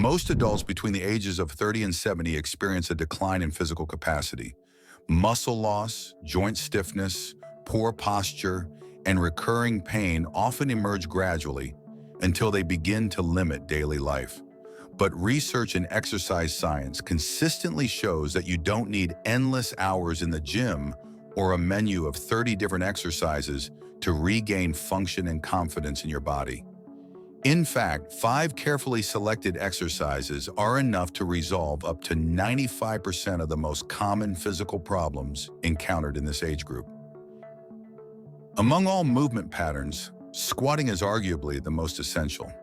Most adults between the ages of 30 and 70 experience a decline in physical capacity. Muscle loss, joint stiffness, poor posture, and recurring pain often emerge gradually until they begin to limit daily life. But research in exercise science consistently shows that you don't need endless hours in the gym or a menu of 30 different exercises to regain function and confidence in your body. In fact, 5 carefully selected exercises are enough to resolve up to 95% of the most common physical problems encountered in this age group. Among all movement patterns, squatting is arguably the most essential.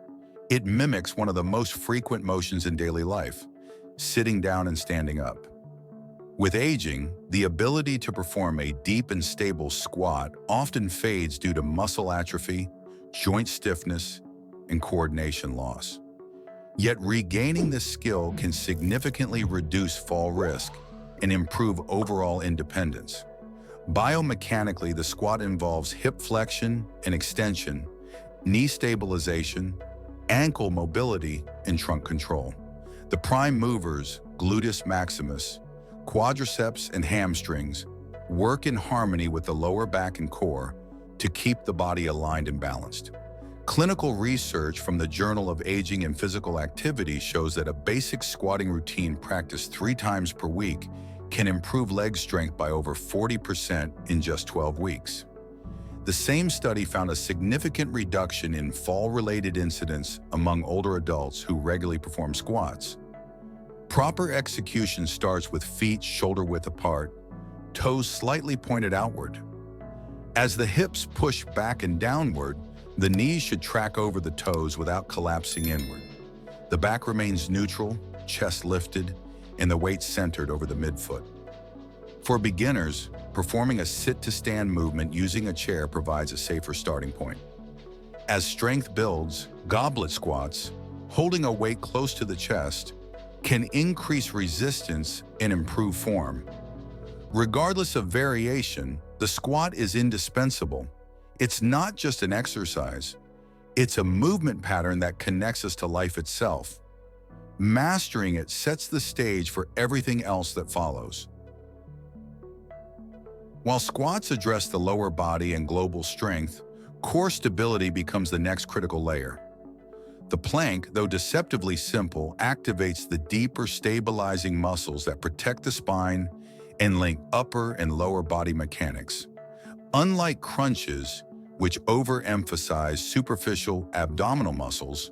It mimics one of the most frequent motions in daily life, sitting down and standing up. With aging, the ability to perform a deep and stable squat often fades due to muscle atrophy, joint stiffness, and coordination loss. Yet regaining this skill can significantly reduce fall risk and improve overall independence. Biomechanically, the squat involves hip flexion and extension, knee stabilization, ankle mobility, and trunk control. The prime movers, gluteus maximus, quadriceps, and hamstrings, work in harmony with the lower back and core to keep the body aligned and balanced. Clinical research from the Journal of Aging and Physical Activity shows that a basic squatting routine practiced 3 times per week can improve leg strength by over 40% in just 12 weeks. The same study found a significant reduction in fall-related incidents among older adults who regularly perform squats. Proper execution starts with feet shoulder-width apart, toes slightly pointed outward. As the hips push back and downward, the knees should track over the toes without collapsing inward. The back remains neutral, chest lifted, and the weight centered over the midfoot. For beginners, performing a sit-to-stand movement using a chair provides a safer starting point. As strength builds, goblet squats, holding a weight close to the chest, can increase resistance and improve form. Regardless of variation, the squat is indispensable. It's not just an exercise, it's a movement pattern that connects us to life itself. Mastering it sets the stage for everything else that follows. While squats address the lower body and global strength, core stability becomes the next critical layer. The plank, though deceptively simple, activates the deeper stabilizing muscles that protect the spine and link upper and lower body mechanics. Unlike crunches, which overemphasize superficial abdominal muscles,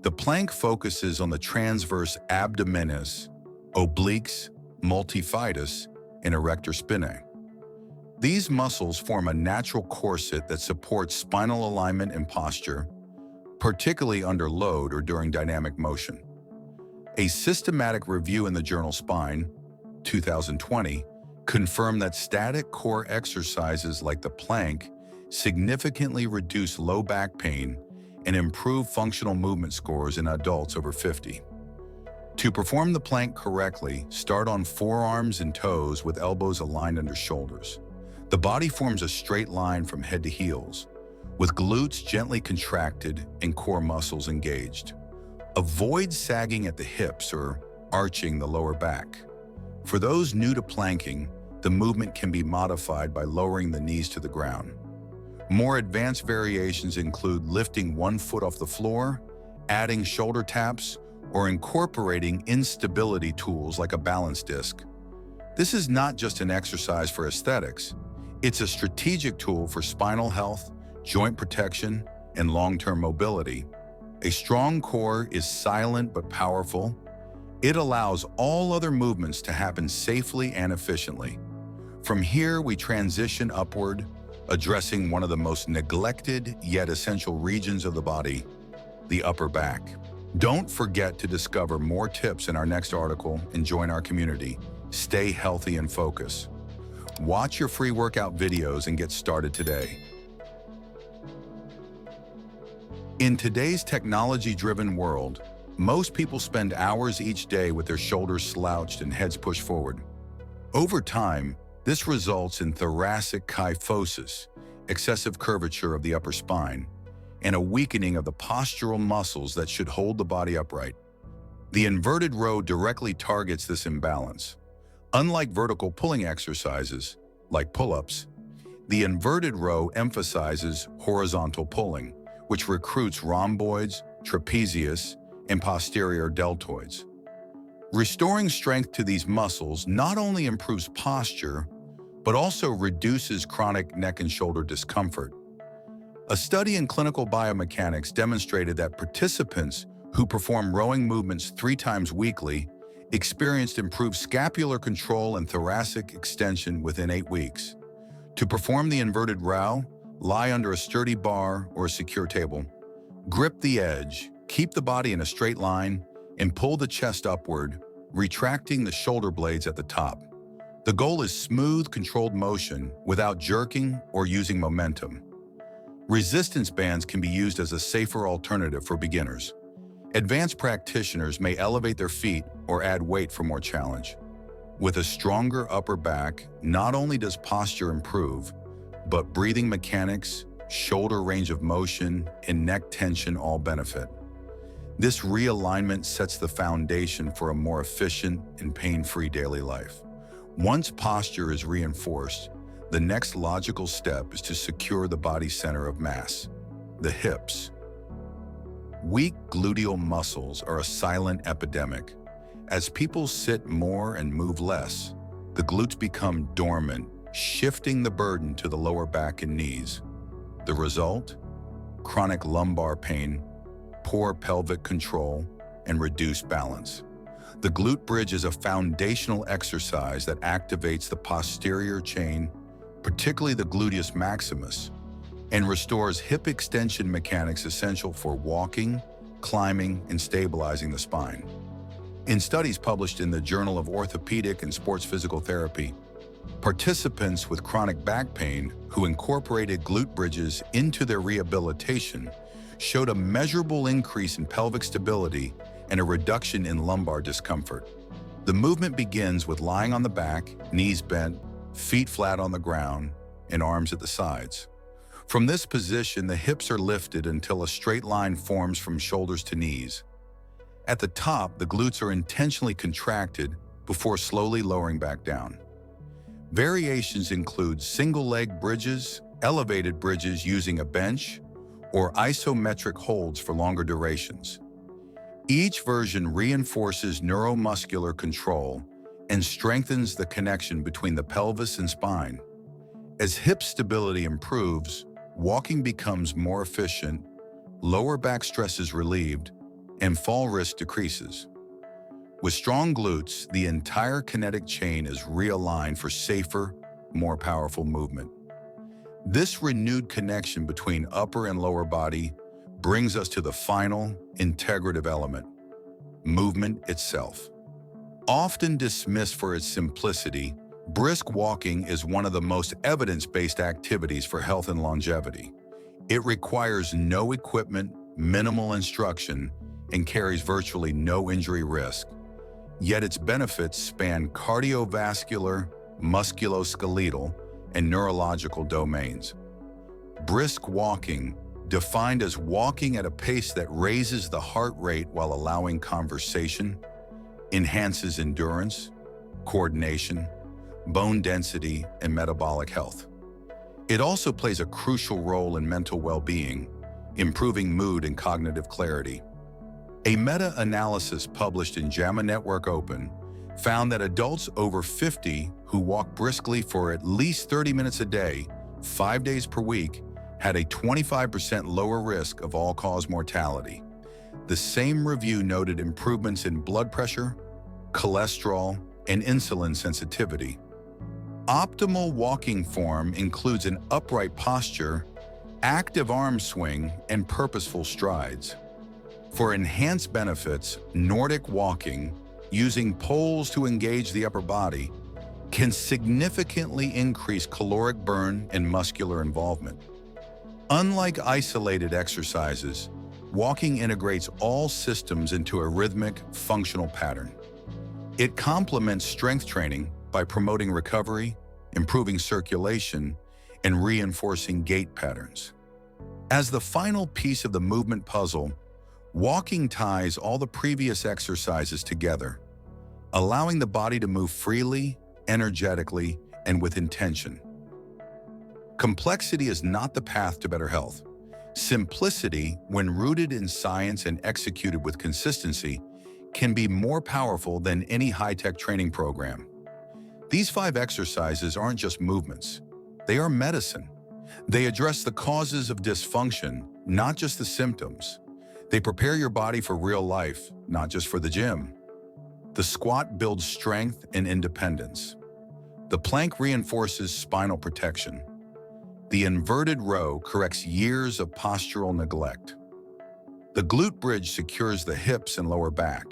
the plank focuses on the transverse abdominis, obliques, multifidus, and erector spinae. These muscles form a natural corset that supports spinal alignment and posture, particularly under load or during dynamic motion. A systematic review in the journal Spine, 2020, confirmed that static core exercises like the plank significantly reduce low back pain and improve functional movement scores in adults over 50. To perform the plank correctly, start on forearms and toes with elbows aligned under shoulders. The body forms a straight line from head to heels, with glutes gently contracted and core muscles engaged. Avoid sagging at the hips or arching the lower back. For those new to planking, the movement can be modified by lowering the knees to the ground. More advanced variations include lifting one foot off the floor, adding shoulder taps, or incorporating instability tools like a balance disc. This is not just an exercise for aesthetics. It's a strategic tool for spinal health, joint protection, and long-term mobility. A strong core is silent but powerful. It allows all other movements to happen safely and efficiently. From here, we transition upward, addressing one of the most neglected yet essential regions of the body, the upper back. Don't forget to discover more tips in our next article and join our community. Stay healthy and focused. Watch your free workout videos and get started today. In today's technology-driven world, most people spend hours each day with their shoulders slouched and heads pushed forward. Over time, this results in thoracic kyphosis, excessive curvature of the upper spine, and a weakening of the postural muscles that should hold the body upright. The inverted row directly targets this imbalance. Unlike vertical pulling exercises, like pull-ups, the inverted row emphasizes horizontal pulling, which recruits rhomboids, trapezius, and posterior deltoids. Restoring strength to these muscles not only improves posture, but also reduces chronic neck and shoulder discomfort. A study in clinical biomechanics demonstrated that participants who perform rowing movements 3 times weekly experienced improved scapular control and thoracic extension within 8 weeks. To perform the inverted row, lie under a sturdy bar or a secure table. Grip the edge, keep the body in a straight line, and pull the chest upward, retracting the shoulder blades at the top. The goal is smooth, controlled motion without jerking or using momentum. Resistance bands can be used as a safer alternative for beginners. Advanced practitioners may elevate their feet or add weight for more challenge. With a stronger upper back, not only does posture improve, but breathing mechanics, shoulder range of motion, and neck tension all benefit. This realignment sets the foundation for a more efficient and pain-free daily life. Once posture is reinforced, the next logical step is to secure the body center of mass, the hips. Weak gluteal muscles are a silent epidemic. As people sit more and move less, the glutes become dormant, shifting the burden to the lower back and knees. The result? Chronic lumbar pain, poor pelvic control, and reduced balance. The glute bridge is a foundational exercise that activates the posterior chain, particularly the gluteus maximus, and restores hip extension mechanics essential for walking, climbing, and stabilizing the spine. In studies published in the Journal of Orthopedic and Sports Physical Therapy, participants with chronic back pain who incorporated glute bridges into their rehabilitation showed a measurable increase in pelvic stability and a reduction in lumbar discomfort. The movement begins with lying on the back, knees bent, feet flat on the ground, and arms at the sides. From this position, the hips are lifted until a straight line forms from shoulders to knees. At the top, the glutes are intentionally contracted before slowly lowering back down. Variations include single-leg bridges, elevated bridges using a bench, or isometric holds for longer durations. Each version reinforces neuromuscular control and strengthens the connection between the pelvis and spine. As hip stability improves, walking becomes more efficient, lower back stress is relieved, and fall risk decreases. With strong glutes, the entire kinetic chain is realigned for safer, more powerful movement. This renewed connection between upper and lower body brings us to the final, integrative element, movement itself. Often dismissed for its simplicity, brisk walking is one of the most evidence-based activities for health and longevity. It requires no equipment, minimal instruction, and carries virtually no injury risk. Yet its benefits span cardiovascular, musculoskeletal, and neurological domains. Brisk walking, defined as walking at a pace that raises the heart rate while allowing conversation, enhances endurance, coordination, bone density, and metabolic health. It also plays a crucial role in mental well-being, improving mood and cognitive clarity. A meta-analysis published in JAMA Network Open found that adults over 50 who walk briskly for at least 30 minutes a day, 5 days per week, had a 25% lower risk of all-cause mortality. The same review noted improvements in blood pressure, cholesterol, and insulin sensitivity. Optimal walking form includes an upright posture, active arm swing, and purposeful strides. For enhanced benefits, Nordic walking, using poles to engage the upper body, can significantly increase caloric burn and muscular involvement. Unlike isolated exercises, walking integrates all systems into a rhythmic, functional pattern. It complements strength training by promoting recovery, improving circulation, and reinforcing gait patterns. As the final piece of the movement puzzle, Walking ties all the previous exercises together, allowing the body to move freely, energetically, and with intention. Complexity is not the path to better health. Simplicity, when rooted in science and executed with consistency, can be more powerful than any high-tech training program. These 5 exercises aren't just movements. They are medicine. They address the causes of dysfunction, not just the symptoms. They prepare your body for real life, not just for the gym. The squat builds strength and independence. The plank reinforces spinal protection. The inverted row corrects years of postural neglect. The glute bridge secures the hips and lower back.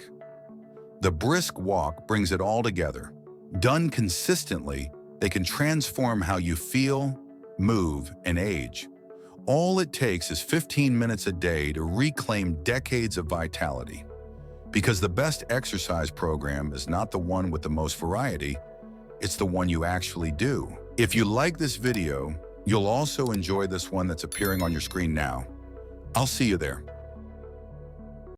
The brisk walk brings it all together. Done consistently, they can transform how you feel, move, and age. All it takes is 15 minutes a day to reclaim decades of vitality. Because the best exercise program is not the one with the most variety, it's the one you actually do. If you like this video, you'll also enjoy this one that's appearing on your screen now. I'll see you there.